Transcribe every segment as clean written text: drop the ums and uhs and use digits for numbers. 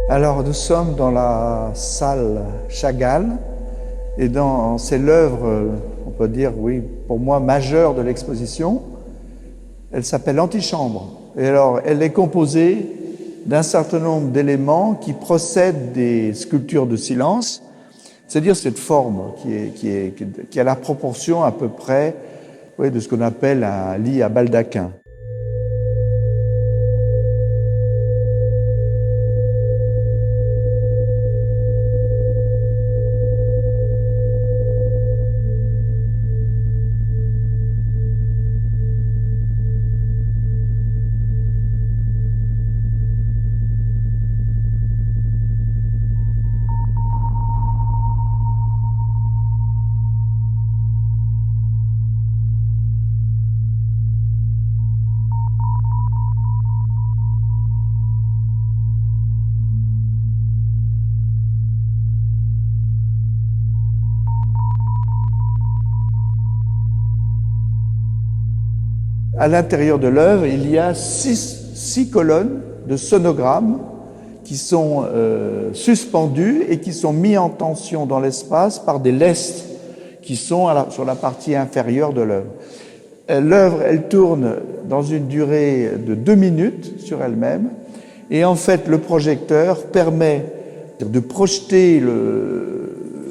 Alors nous sommes dans la salle Chagall et c'est l'œuvre, on peut dire, oui, pour moi majeure de l'exposition. Elle s'appelle Antichambre. Et alors elle est composée d'un certain nombre d'éléments qui procèdent des sculptures de silence, c'est-à-dire cette forme qui a la proportion à peu près, oui, de ce qu'on appelle un lit à baldaquin. À l'intérieur de l'œuvre, il y a six colonnes de sonogrammes qui sont suspendues et qui sont mis en tension dans l'espace par des lestes qui sont sur la partie inférieure de l'œuvre. L'œuvre, elle tourne dans une durée de 2 minutes sur elle-même et en fait, le projecteur permet de projeter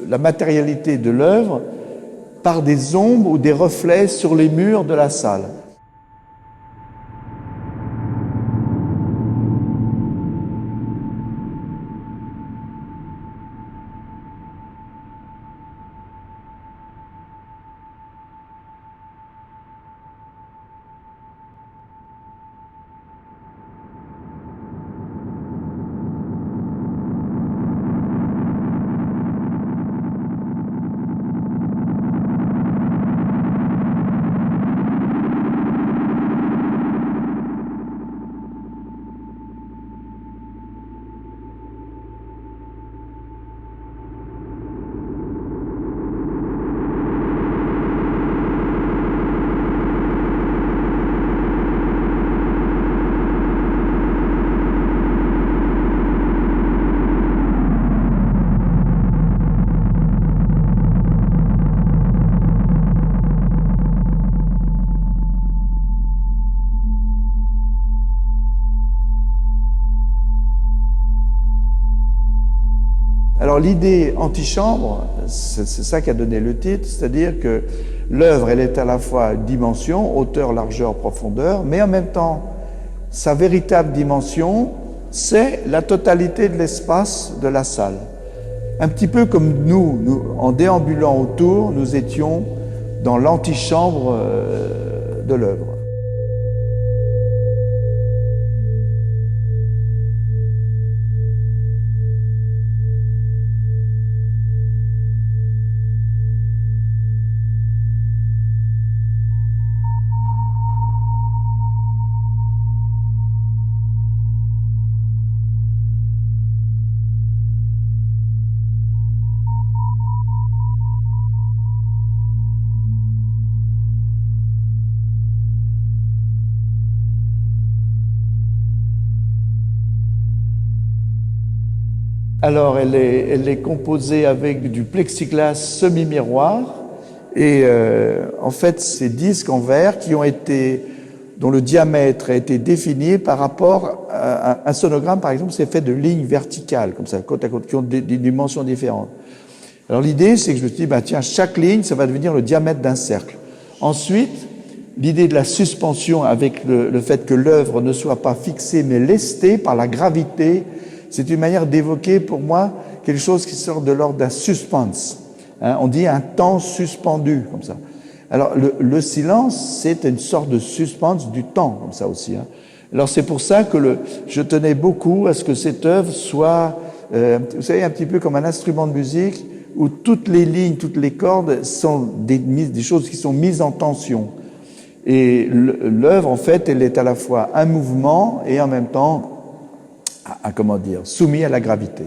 la matérialité de l'œuvre par des ombres ou des reflets sur les murs de la salle. Alors l'idée Antichambre, c'est ça qui a donné le titre, c'est-à-dire que l'œuvre, elle est à la fois dimension, hauteur, largeur, profondeur, mais en même temps, sa véritable dimension, c'est la totalité de l'espace de la salle. Un petit peu comme nous, en déambulant autour, nous étions dans l'antichambre de l'œuvre. Alors, elle est composée avec du plexiglas semi-miroir et en fait, ces disques en verre dont le diamètre a été défini par rapport à un sonogramme, par exemple, c'est fait de lignes verticales, comme ça, côte à côte, qui ont des dimensions différentes. Alors l'idée, c'est que je me suis dit, tiens, chaque ligne, ça va devenir le diamètre d'un cercle. Ensuite, l'idée de la suspension avec le fait que l'œuvre ne soit pas fixée, mais lestée par la gravité, c'est une manière d'évoquer pour moi quelque chose qui sort de l'ordre d'un suspense. On dit un temps suspendu, comme ça. Alors le silence, c'est une sorte de suspense du temps, comme ça aussi. Alors c'est pour ça que je tenais beaucoup à ce que cette œuvre soit, vous savez, un petit peu comme un instrument de musique où toutes les lignes, toutes les cordes sont des choses qui sont mises en tension. Et l'œuvre, en fait, elle est à la fois un mouvement et en même temps, comment dire, soumis à la gravité.